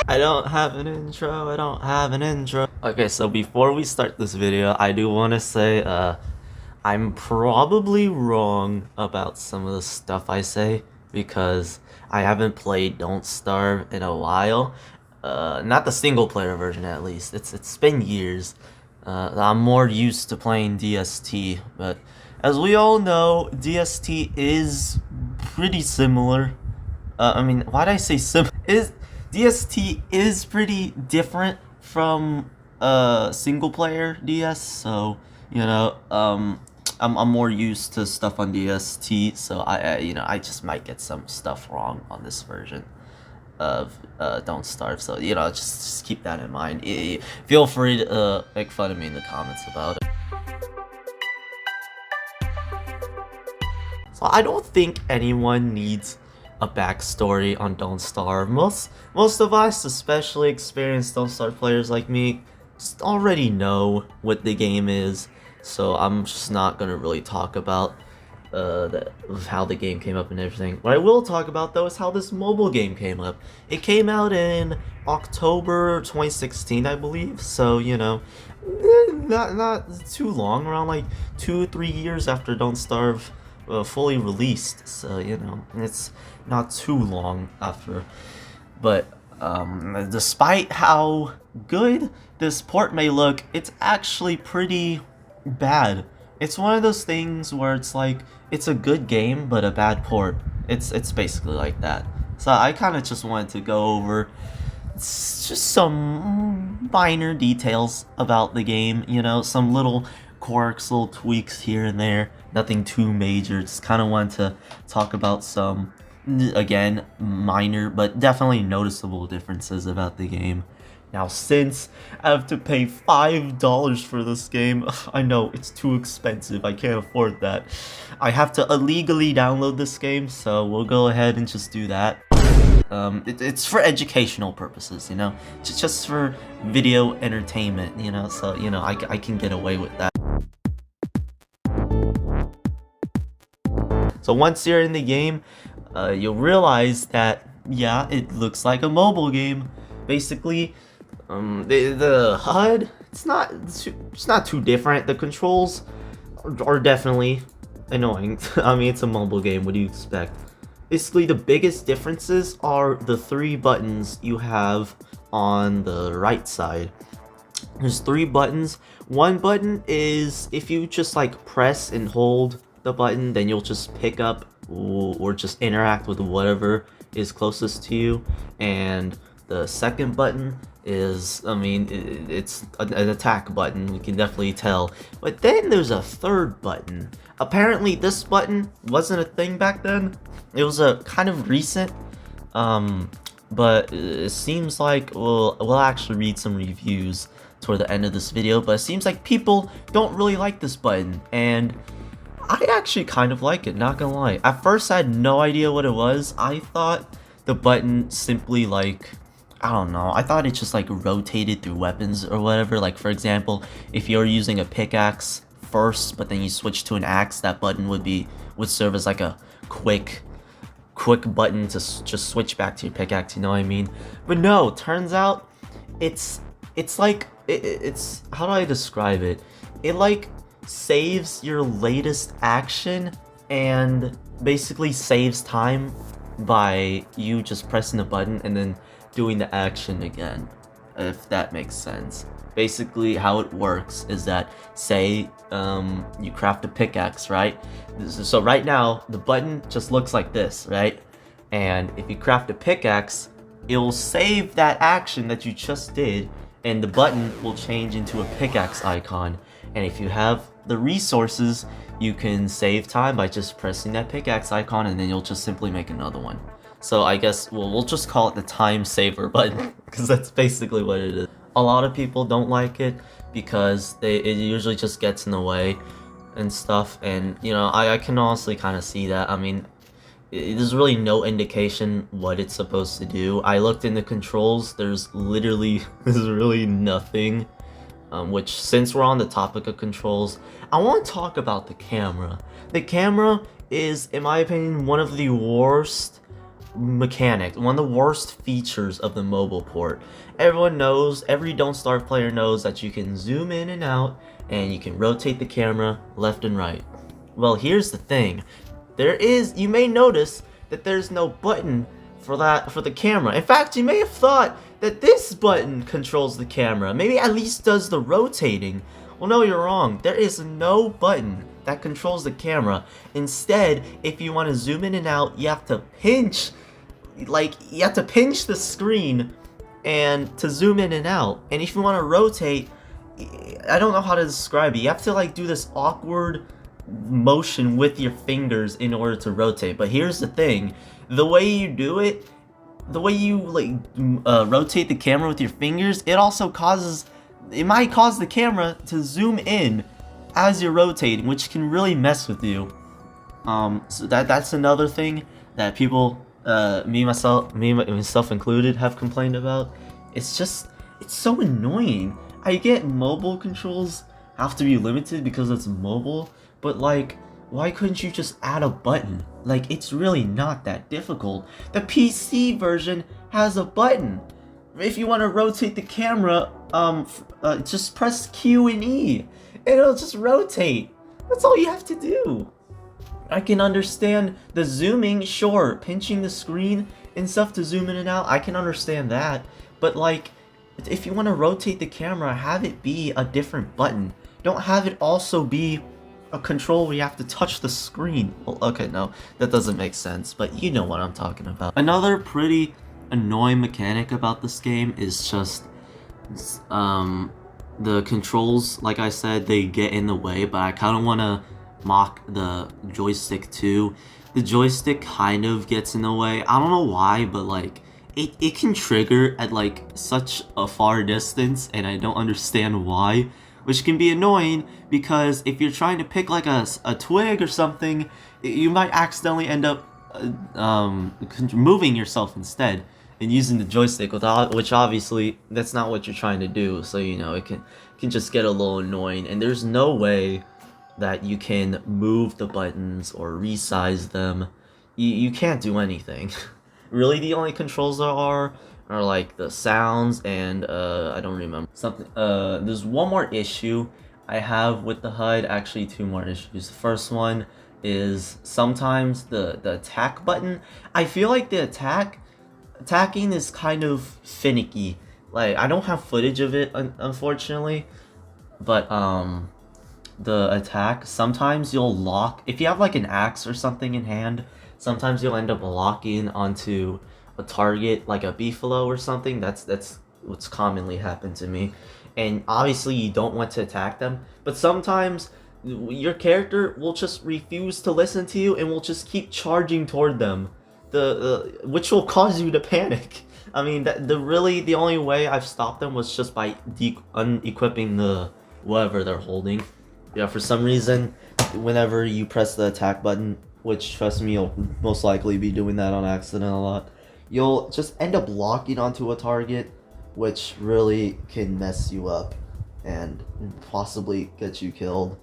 I don't have an intro, I don't have an intro. Okay, so before we start this video, I do want to say, I'm probably wrong about some of the stuff I say, because I haven't played Don't Starve in a while. Not the single player version at least, it's been years. I'm more used to playing DST, but as we all know, DST is pretty similar. I mean, why did I say DST is pretty different from single player DS, so you know, I'm more used to stuff on DST, so I just might get some stuff wrong on this version of Don't Starve, so you know, just keep that in mind. Feel free to make fun of me in the comments about it. So I don't think anyone needs a backstory on Don't Starve. Most of us, especially experienced Don't Starve players like me, just already know what the game is. So I'm just not gonna really talk about how the game came up and everything. What I will talk about though is how this mobile game came up. It came out in October 2016, I believe. So you know, not too long, around like 2-3 years after Don't Starve fully released, so you know, it's not too long after. But despite how good this port may look, it's actually pretty bad. It's one of those things where it's like, it's a good game but a bad port. It's basically like that. So I kind of just wanted to go over just some minor details about the game, you know, some little quirks, little tweaks here and there, nothing too major. Just kind of want to talk about some, again, minor but definitely noticeable differences about the game. Now, since I have to pay $5 for this game, I know it's too expensive, I can't afford that. I have to illegally download this game, so we'll go ahead and just do that. It's for educational purposes, you know, just for video entertainment, you know, so, you know, I can get away with that. So once you're in the game, you'll realize that, yeah, it looks like a mobile game. Basically, the HUD, it's not too different. The controls are definitely annoying. I mean, it's a mobile game, what do you expect? Basically, the biggest differences are the 3 buttons you have on the right side. There's 3 buttons. One button is if you just like press and hold the button, then you'll just pick up or just interact with whatever is closest to you. And the second button is, I mean, it's an attack button, we can definitely tell. But then there's a third button. Apparently this button wasn't a thing back then. It was a kind of recent, but it seems like we'll actually read some reviews toward the end of this video, but it seems like people don't really like this button, and I actually kind of like it, not gonna lie. At first I had no idea what it was. I thought the button simply like, I don't know, I thought it just like rotated through weapons or whatever. Like for example, if you're using a pickaxe first but then you switch to an axe, that button would serve as like a quick button to just switch back to your pickaxe, you know what I mean? But no, turns out it's like, it's how do I describe it? It like saves your latest action and basically saves time by you just pressing the button and then doing the action again, if that makes sense. Basically how it works is that, say you craft a pickaxe, right? So right now the button just looks like this, right? And if you craft a pickaxe, it will save that action that you just did, and the button will change into a pickaxe icon. And if you have the resources, you can save time by just pressing that pickaxe icon, and then you'll just simply make another one. So I guess we'll just call it the time saver button, because that's basically what it is. A lot of people don't like it because it usually just gets in the way and stuff, and you know, I can honestly kind of see that. I mean, there's really no indication what it's supposed to do. I looked in the controls, there's really nothing. Which, since we're on the topic of controls, I want to talk about the camera. The camera is, in my opinion, one of the worst mechanic, one of the worst features of the mobile port. Everyone knows, every Don't Starve player knows that you can zoom in and out, and you can rotate the camera left and right. Well, here's the thing. You may notice that there's no button for the camera. In fact, you may have thought that this button controls the camera. Maybe at least does the rotating. Well, no, you're wrong. There is no button that controls the camera. Instead, if you want to zoom in and out, you have to pinch, the screen and to zoom in and out. And if you want to rotate, I don't know how to describe it. You have to do this awkward motion with your fingers in order to rotate. But here's the thing, the way you do it, the way you rotate the camera with your fingers, it might cause the camera to zoom in as you're rotating, which can really mess with you. So that's another thing that people, me myself included, have complained about. It's so annoying. I get mobile controls have to be limited because it's mobile, but why couldn't you just add a button? It's really not that difficult. The PC version has a button. If you want to rotate the camera, just press Q and E. It'll just rotate. That's all you have to do. I can understand the zooming, sure, pinching the screen and stuff to zoom in and out, I can understand that. But if you want to rotate the camera, have it be a different button. Don't have it also be a control where you have to touch the screen. Well, okay, no, that doesn't make sense, but you know what I'm talking about. Another pretty annoying mechanic about this game is just the controls. Like I said, they get in the way, but I kind of want to mock the joystick too. The joystick kind of gets in the way. I don't know why, but it can trigger at such a far distance, and I don't understand why, which can be annoying because if you're trying to pick a twig or something, you might accidentally end up moving yourself instead and using the joystick, which obviously that's not what you're trying to do. So it can just get a little annoying, and there's no way that you can move the buttons or resize them. You can't do anything. Really, the only controls there are the sounds and I don't remember something. There's one more issue I have with the HUD. Actually, two more issues. The first one is sometimes the attack button. I feel like the attacking is kind of finicky. I don't have footage of it, unfortunately, but the attack, sometimes you'll lock if you have an axe or something in hand. Sometimes you'll end up locking onto a target like a beefalo or something. That's what's commonly happened to me, and obviously you don't want to attack them, but sometimes your character will just refuse to listen to you and will just keep charging toward them, which will cause you to panic. I mean, the only way I've stopped them was just by unequipping the whatever they're holding. Yeah, for some reason, whenever you press the attack button, which trust me, you'll most likely be doing that on accident a lot, you'll just end up locking onto a target, which really can mess you up and possibly get you killed.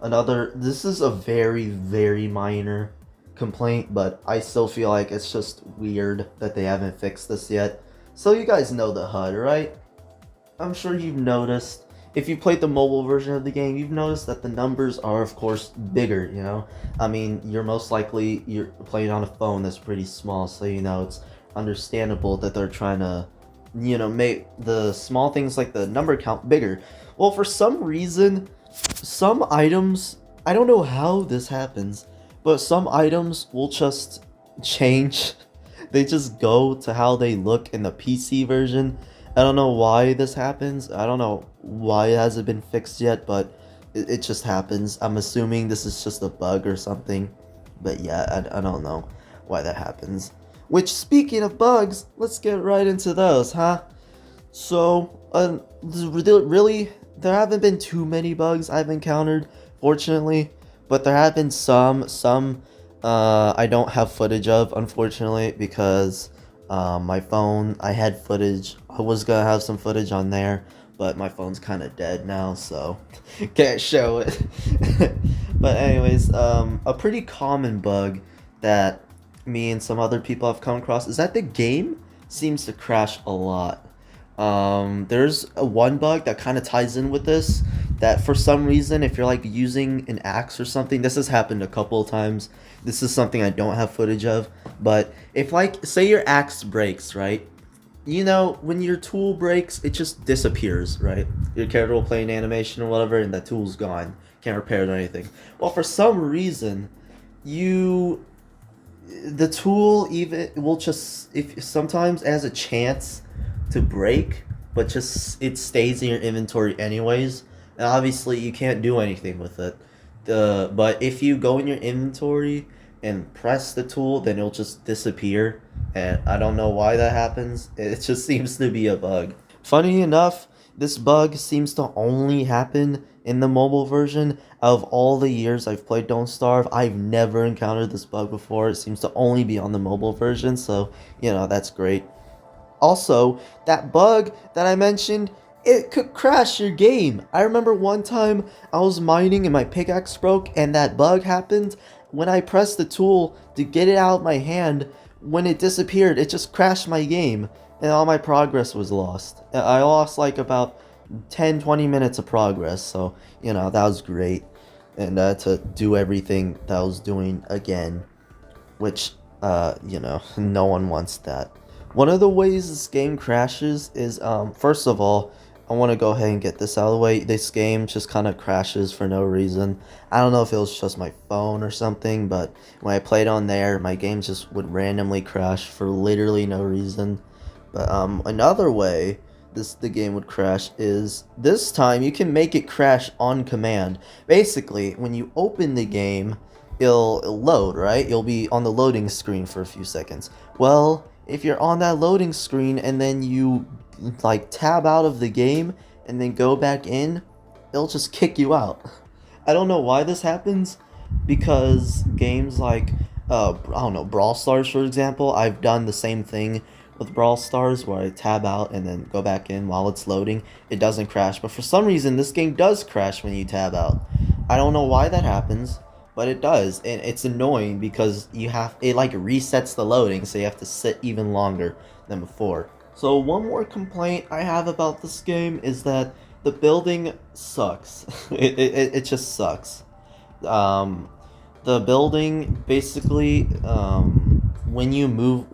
This is a very, very minor complaint, but I still feel like it's just weird that they haven't fixed this yet. So you guys know the HUD, right? I'm sure you've noticed. If you played the mobile version of the game, you've noticed that the numbers are, of course, bigger, I mean, you're playing on a phone that's pretty small, so, it's understandable that they're trying to, make the small things like the number count bigger. Well, for some reason, some items, I don't know how this happens, but some items will just change. They just go to how they look in the PC version. I don't know why this happens. I don't know why it hasn't been fixed yet, but it just happens. I'm assuming this is just a bug or something. But yeah, I don't know why that happens. Which, speaking of bugs, let's get right into those, huh? So, really, there haven't been too many bugs I've encountered, fortunately. But there have been some I don't have footage of, unfortunately, because my phone, I had footage. I was gonna have some footage on there, but my phone's kind of dead now, so can't show it. But anyways, a pretty common bug that me and some other people have come across is that the game seems to crash a lot. There's one bug that kind of ties in with this, that for some reason, if you're like using an axe or something, this has happened a couple of times. This is something I don't have footage of, but if like, say your axe breaks, right? You know, when your tool breaks, it just disappears, right? Your character will play an animation or whatever, and that tool's gone. Can't repair it or anything. Well, for some reason, you the tool even will just, if sometimes it has a chance to break, but just it stays in your inventory anyways, and obviously you can't do anything with it. But if you go in your inventory and press the tool, then it'll just disappear, and I don't know why that happens. It just seems to be a bug. Funny enough, this bug seems to only happen in the mobile version. Out of all the years I've played Don't Starve, I've never encountered this bug before. It seems to only be on the mobile version, so, you know, that's great. Also, that bug that I mentioned, it could crash your game. I remember one time I was mining and my pickaxe broke, and that bug happened. When I pressed the tool to get it out of my hand, when it disappeared, it just crashed my game, and all my progress was lost. I lost like about 10-20 minutes of progress, so, you know, that was great. And to do everything that I was doing again, which, you know, no one wants that. One of the ways this game crashes is, first of all, I want to go ahead and get this out of the way. This game just kind of crashes for no reason. I don't know if it was just my phone or something, but when I played on there, my game just would randomly crash for literally no reason. But another way the game would crash is, this time you can make it crash on command. Basically, when you open the game, it'll load, right? You'll be on the loading screen for a few seconds. Well, if you're on that loading screen and then you like tab out of the game and then go back in, it'll just kick you out. I don't know why this happens, because games like I don't know, Brawl Stars, for example, I've done the same thing with Brawl Stars, where I tab out and then go back in while it's loading. It doesn't crash, but for some reason this game does crash when you tab out. I don't know why that happens, but it does, and it's annoying because it like resets the loading, so you have to sit even longer than before. So one more complaint I have about this game is that the building sucks. It just sucks. The building basically, when you move,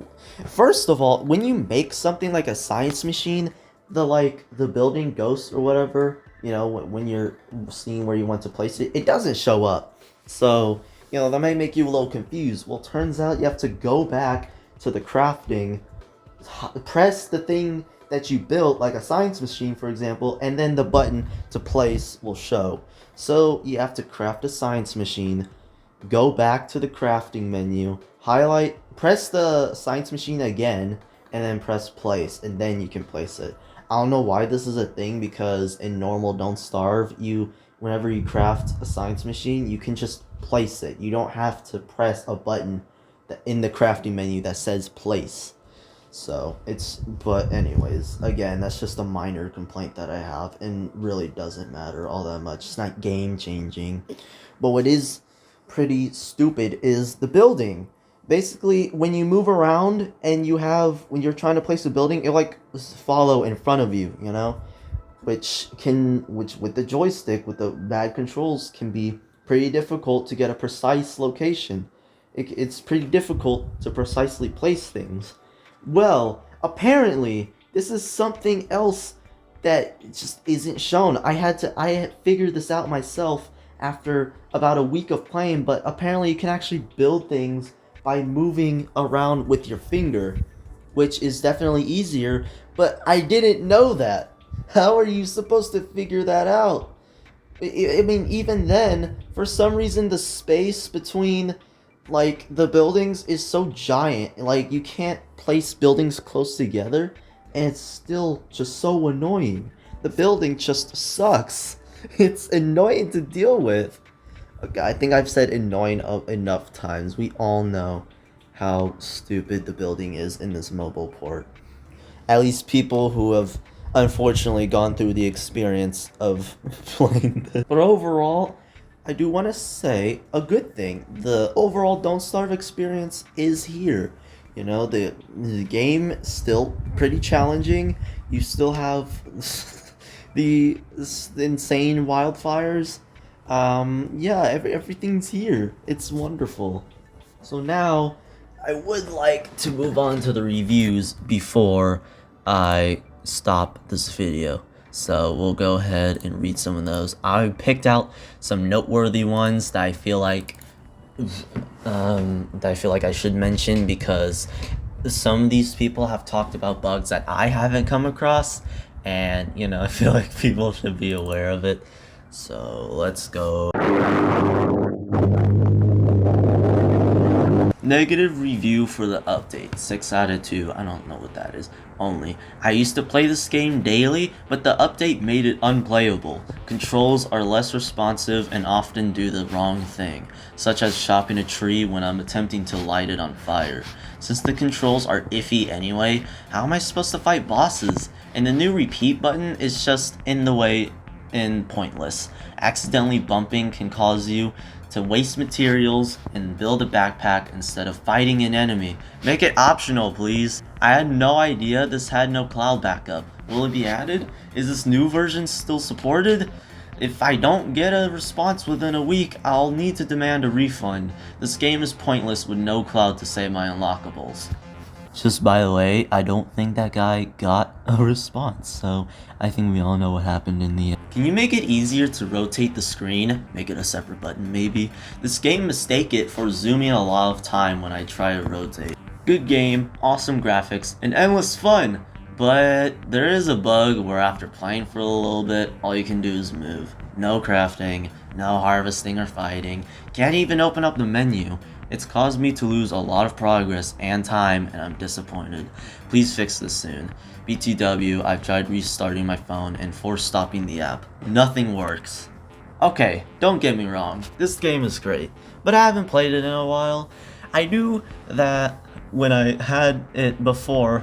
first of all, when you make something like a science machine, the building ghost or whatever, you know, when you're seeing where you want to place it, it doesn't show up. So, you know, that might make you a little confused. Well, turns out you have to go back to the crafting, press the thing that you built, like a science machine, for example, and then the button to place will show. So you have to craft a science machine, go back to the crafting menu, press the science machine again, and then press place, and then you can place it. I don't know why this is a thing, because in normal Don't Starve, whenever you craft a science machine, you can just place it. You don't have to press a button in the crafting menu that says place. So, but anyways, again, that's just a minor complaint that I have, and really doesn't matter all that much. It's not game changing. But what is pretty stupid is the building. Basically, when you move around and when you're trying to place a building, it'll like follow in front of you, you know? Which with the joystick, with the bad controls, can be pretty difficult to get a precise location. It's pretty difficult to precisely place things. Well, apparently, this is something else that just isn't shown. I had figured this out myself after about a week of playing, but apparently you can actually build things by moving around with your finger, which is definitely easier, but I didn't know that. How are you supposed to figure that out? I mean, even then, for some reason, the space between, like, the buildings is so giant. Like, you can't place buildings close together, and it's still just so annoying. The building just sucks. It's annoying to deal with. Okay, I think I've said annoying enough times. We all know how stupid the building is in this mobile port. At least people who have unfortunately gone through the experience of playing this. But overall, I do want to say a good thing. The overall Don't Starve experience is here. You know, the game is still pretty challenging. You still have the insane wildfires. Yeah, everything's here. It's wonderful. So now, I would like to move on to the reviews before I stop this video. So we'll go ahead and read some of those. I picked out some noteworthy ones that I feel like I should mention, because some of these people have talked about bugs that I haven't come across, and you know, I feel like people should be aware of it. So let's go. Negative review for the update, 6 out of 2, I don't know what that is, only. I used to play this game daily, but the update made it unplayable. Controls are less responsive and often do the wrong thing, such as chopping a tree when I'm attempting to light it on fire. Since the controls are iffy anyway, how am I supposed to fight bosses? And the new repeat button is just in the way and pointless. Accidentally bumping can cause you to waste materials and build a backpack instead of fighting an enemy. Make it optional, please. I had no idea this had no cloud backup. Will it be added? Is this new version still supported? If I don't get a response within a week, I'll need to demand a refund. This game is pointless with no cloud to save my unlockables. Just by the way, I don't think that guy got a response, so I think we all know what happened in the end. Can you make it easier to rotate the screen? Make it a separate button, maybe? This game mistake it for zooming a lot of time when I try to rotate. Good game, awesome graphics, and endless fun! But there is a bug where after playing for a little bit, all you can do is move. No crafting, no harvesting or fighting, can't even open up the menu. It's caused me to lose a lot of progress and time, and I'm disappointed. Please fix this soon. BTW, I've tried restarting my phone and force stopping the app. Nothing works. Okay, don't get me wrong, this game is great, but I haven't played it in a while. I knew that when I had it before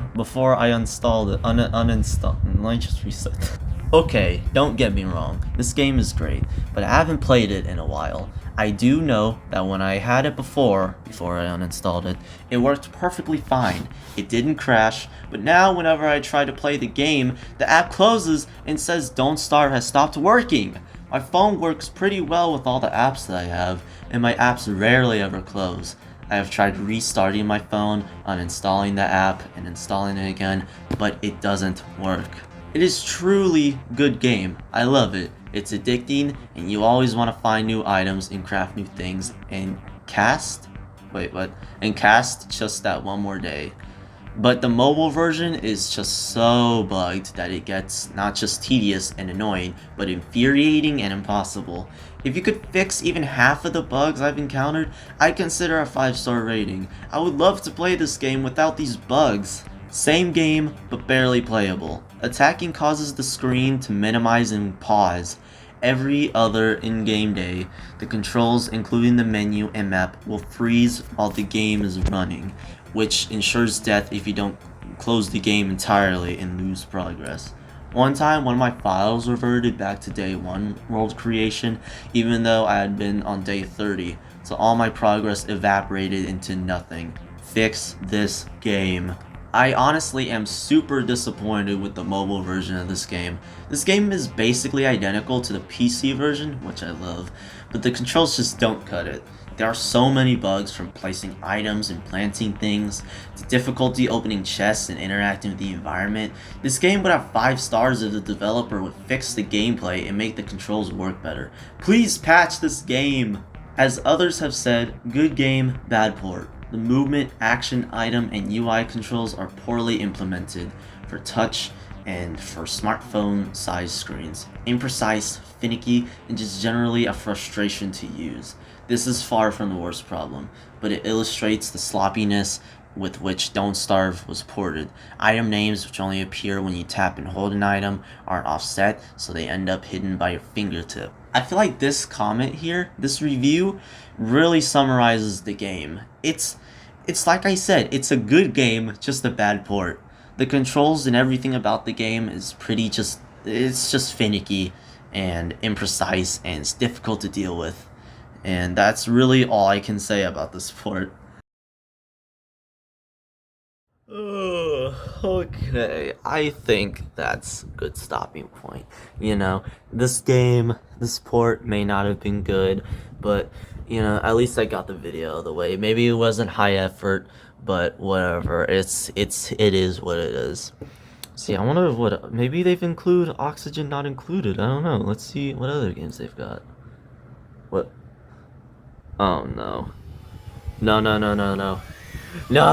I installed it, uninstall. Let me just reset. Okay, don't get me wrong, this game is great, but I haven't played it in a while. I do know that when I had it before I uninstalled it, it worked perfectly fine. It didn't crash, but now whenever I try to play the game, the app closes and says Don't Starve has stopped working. My phone works pretty well with all the apps that I have, and my apps rarely ever close. I have tried restarting my phone, uninstalling the app, and installing it again, but it doesn't work. It is truly good game. I love it. It's addicting, and you always want to find new items and craft new things and cast just that one more day. But the mobile version is just so bugged that it gets not just tedious and annoying, but infuriating and impossible. If you could fix even half of the bugs I've encountered, I'd consider a 5-star rating. I would love to play this game without these bugs. Same game, but barely playable. Attacking causes the screen to minimize and pause. Every other in-game day, the controls, including the menu and map, will freeze while the game is running, which ensures death if you don't close the game entirely and lose progress. One time, one of my files reverted back to day 1 world creation, even though I had been on day 30, so all my progress evaporated into nothing. Fix this game. I honestly am super disappointed with the mobile version of this game. This game is basically identical to the PC version, which I love, but the controls just don't cut it. There are so many bugs, from placing items and planting things, to difficulty opening chests and interacting with the environment. This game would have 5 stars if the developer would fix the gameplay and make the controls work better. Please patch this game! As others have said, good game, bad port. The movement, action, item, and UI controls are poorly implemented for touch and for smartphone size screens. Imprecise, finicky, and just generally a frustration to use. This is far from the worst problem, but it illustrates the sloppiness with which Don't Starve was ported. Item names, which only appear when you tap and hold an item, aren't offset, so they end up hidden by your fingertip. I feel like this comment here, this review, really summarizes the game. It's like I said, it's a good game, just a bad port. The controls and everything about the game is it's just finicky and imprecise, and it's difficult to deal with. And that's really all I can say about this port. Okay, I think that's a good stopping point. You know, this port may not have been good, but at least I got the video out of the way. Maybe it wasn't high effort, but whatever. It is what it is. See, I wonder what maybe they've included Oxygen not included. I don't know. Let's see what other games they've got. What? Oh no. No, no, no, no, no. No.